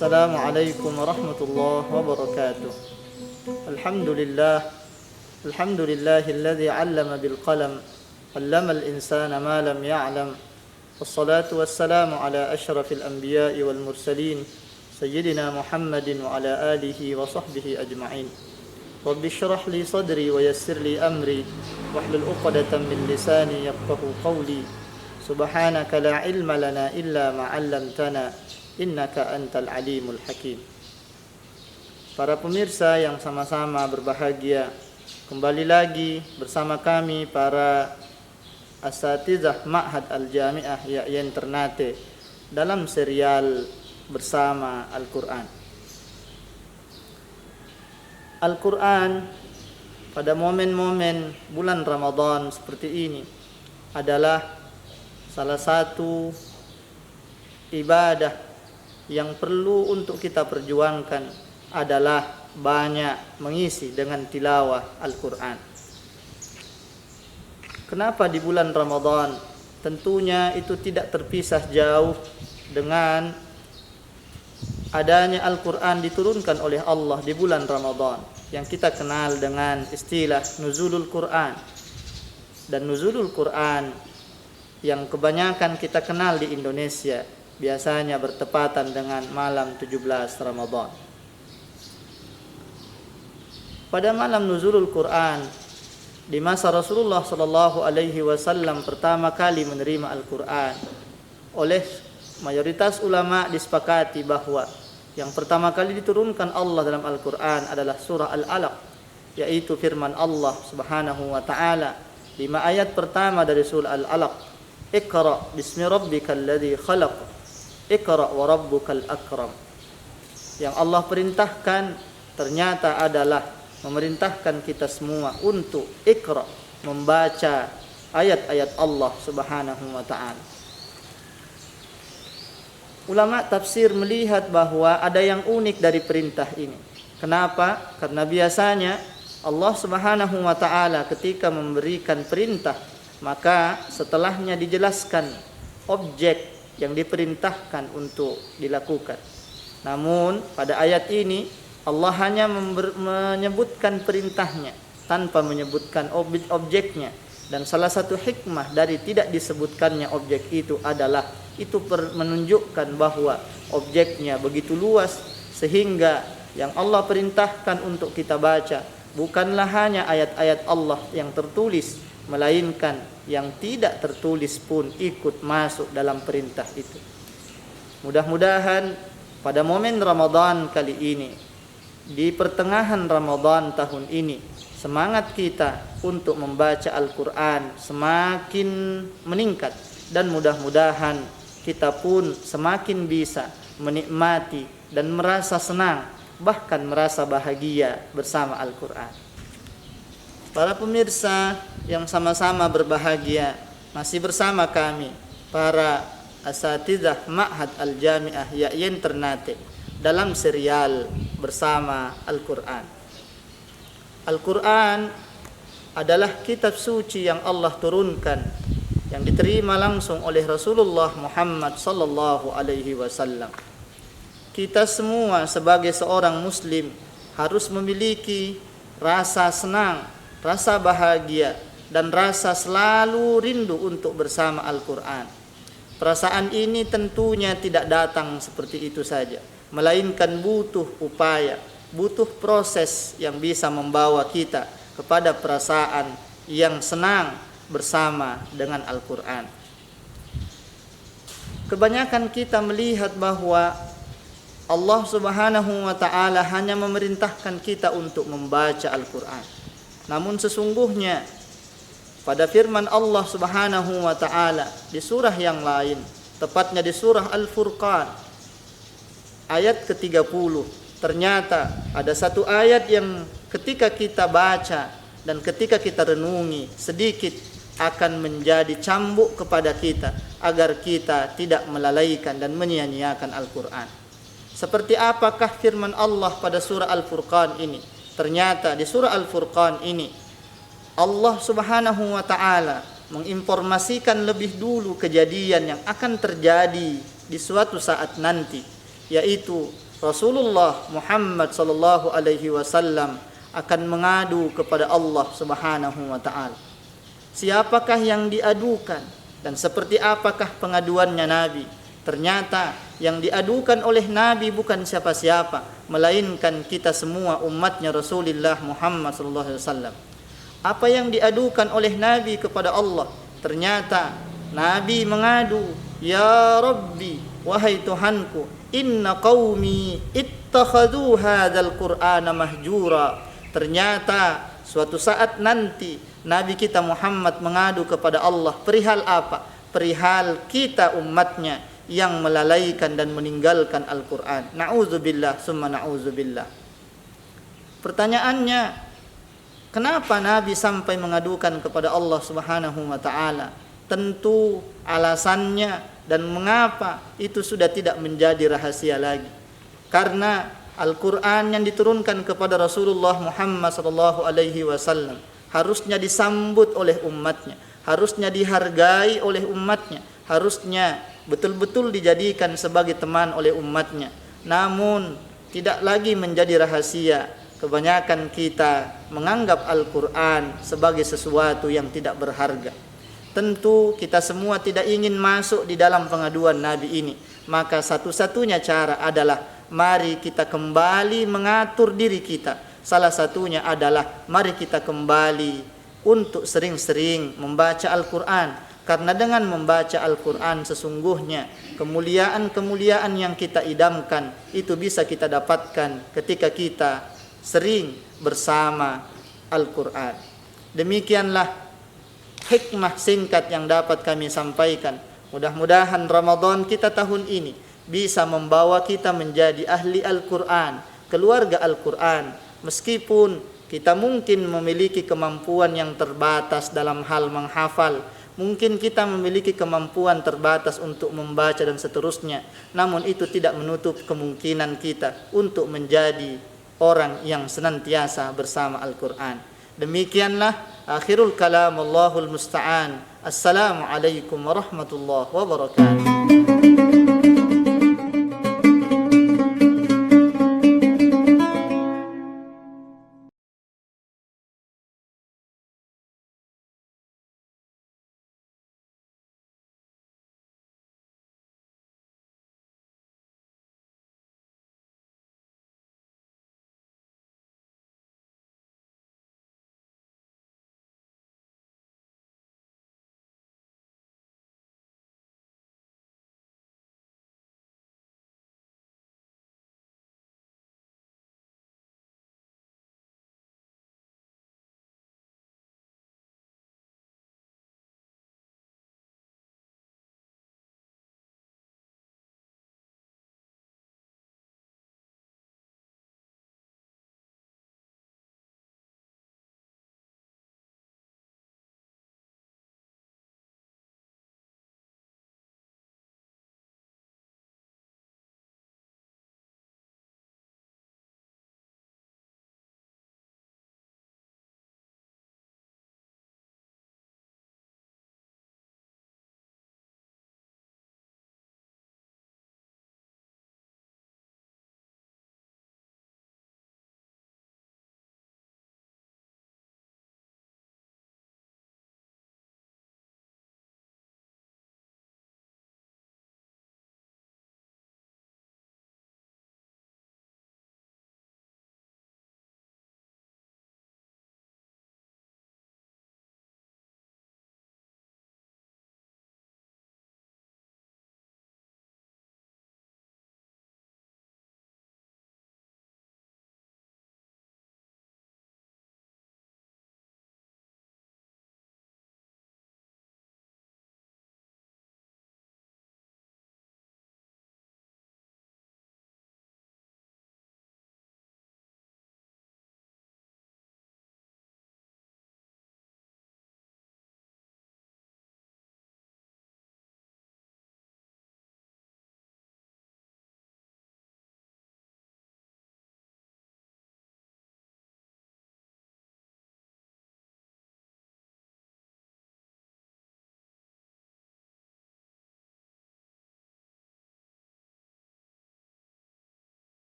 Assalamualaikum warahmatullahi wabarakatuh. Alhamdulillahilladzi 'allama bil qalam, 'allamal insana ma lam ya'lam. Wassalatu wassalamu ala asyrafil anbiya'i wal mursalin, sayyidina Muhammadin wa ala alihi wa sahbihi ajma'in. Rabbi shrah li sadri wa yassir li amri wahlul 'uqdatam min lisani yafqahu qawli. Subhanaka la ilma lana illa ma 'allamtana innaka antal alimul hakim. Para pemirsa yang sama-sama berbahagia, kembali lagi bersama kami para asatizah Ma'had Al-Jami'ah Ya'yan Ternate dalam serial bersama Al-Quran. Al-Quran pada momen-momen bulan Ramadan seperti ini adalah salah satu ibadah yang perlu untuk kita perjuangkan, adalah banyak mengisi dengan tilawah Al-Quran. Kenapa di bulan Ramadan? Tentunya itu tidak terpisah jauh dengan adanya Al-Quran diturunkan oleh Allah di bulan Ramadan, yang kita kenal dengan istilah nuzulul Quran. Dan nuzulul Quran yang kebanyakan kita kenal di Indonesia biasanya bertepatan dengan malam 17 Ramadan. Pada malam nuzulul Quran, di masa Rasulullah sallallahu alaihi wasallam pertama kali menerima Al-Quran, oleh mayoritas ulama disepakati bahwa yang pertama kali diturunkan Allah dalam Al-Quran adalah surah Al-Alaq, yaitu firman Allah subhanahu wa ta'ala 5 ayat pertama dari surah Al-Alaq. Iqra bismi rabbikal ladzi khalaq, Iqra wa rabbukal akram. Yang Allah perintahkan ternyata adalah memerintahkan kita semua untuk Iqra, membaca ayat-ayat Allah subhanahu wa ta'ala. Ulama tafsir melihat bahwa ada yang unik dari perintah ini. Kenapa? Karena biasanya Allah subhanahu wa ta'ala ketika memberikan perintah, maka setelahnya dijelaskan objek yang diperintahkan untuk dilakukan. Namun pada ayat ini Allah hanya menyebutkan perintahnya tanpa menyebutkan objeknya. Dan salah satu hikmah dari tidak disebutkannya objek itu adalah itu menunjukkan bahwa objeknya begitu luas, sehingga yang Allah perintahkan untuk kita baca bukanlah hanya ayat-ayat Allah yang tertulis, melainkan yang tidak tertulis pun ikut masuk dalam perintah itu. Mudah-mudahan pada momen Ramadan kali ini, di pertengahan Ramadan tahun ini, semangat kita untuk membaca Al-Quran semakin meningkat, dan mudah-mudahan kita pun semakin bisa menikmati dan merasa senang, bahkan merasa bahagia bersama Al-Quran. Para pemirsa yang sama-sama berbahagia, masih bersama kami para asatizah Ma'had Al-Jami'ah Ya'yan Ternate dalam serial bersama Al-Quran. Al-Quran adalah kitab suci yang Allah turunkan, yang diterima langsung oleh Rasulullah Muhammad sallallahu alaihi wasallam. Kita semua sebagai seorang muslim harus memiliki rasa senang, rasa bahagia, dan rasa selalu rindu untuk bersama Al-Quran. Perasaan ini tentunya tidak datang seperti itu saja, melainkan butuh upaya, butuh proses yang bisa membawa kita kepada perasaan yang senang bersama dengan Al-Quran. Kebanyakan kita melihat bahwa Allah subhanahu wa ta'ala hanya memerintahkan kita untuk membaca Al-Quran. Namun sesungguhnya pada firman Allah subhanahu wa ta'ala di surah yang lain, tepatnya di surah Al-Furqan ayat ke-30, ternyata ada satu ayat yang ketika kita baca dan ketika kita renungi sedikit akan menjadi cambuk kepada kita agar kita tidak melalaikan dan menyia-nyiakan Al-Quran. Seperti apakah firman Allah pada surah Al-Furqan ini? Ternyata di surah Al-Furqan ini Allah subhanahu wa ta'ala menginformasikan lebih dulu kejadian yang akan terjadi di suatu saat nanti, yaitu Rasulullah Muhammad sallallahu alaihi wasallam akan mengadu kepada Allah Subhanahu wa taala. Siapakah yang diadukan dan seperti apakah pengaduannya Nabi? Ternyata yang diadukan oleh Nabi bukan siapa-siapa, melainkan kita semua umatnya Rasulullah Muhammad sallallahu alaihi wasallam. Apa yang diadukan oleh Nabi kepada Allah? Ternyata Nabi mengadu, "Ya Rabbi, wahai Tuhanku, inna qaumi ittakhadhu hadzal Qur'ana mahjura." Ternyata suatu saat nanti Nabi kita Muhammad mengadu kepada Allah perihal apa? Perihal kita umatnya yang melalaikan dan meninggalkan Al-Qur'an. Na'udzubillah summa na'udzubillah. Pertanyaannya, kenapa Nabi sampai mengadukan kepada Allah Subhanahu wa taala? Tentu alasannya dan mengapa itu sudah tidak menjadi rahasia lagi. Karena Al-Qur'an yang diturunkan kepada Rasulullah Muhammad sallallahu alaihi wasallam harusnya disambut oleh umatnya, harusnya dihargai oleh umatnya, harusnya betul-betul dijadikan sebagai teman oleh umatnya. Namun tidak lagi menjadi rahasia. Kebanyakan kita menganggap Al-Qur'an sebagai sesuatu yang tidak berharga. Tentu kita semua tidak ingin masuk di dalam pengaduan Nabi ini. Maka satu-satunya cara adalah mari kita kembali mengatur diri kita. Salah satunya adalah mari kita kembali untuk sering-sering membaca Al-Qur'an. Karena dengan membaca Al-Qur'an sesungguhnya kemuliaan-kemuliaan yang kita idamkan itu bisa kita dapatkan ketika kita sering bersama Al-Qur'an. Demikianlah hikmah singkat yang dapat kami sampaikan. Mudah-mudahan Ramadan kita tahun ini bisa membawa kita menjadi ahli Al-Qur'an, keluarga Al-Qur'an. Meskipun kita mungkin memiliki kemampuan yang terbatas dalam hal menghafal, mungkin kita memiliki kemampuan terbatas untuk membaca dan seterusnya, namun itu tidak menutup kemungkinan kita untuk menjadi orang yang senantiasa bersama Al-Qur'an. Demikianlah akhirul kalam, Allahul musta'an. Assalamualaikum warahmatullahi wabarakatuh.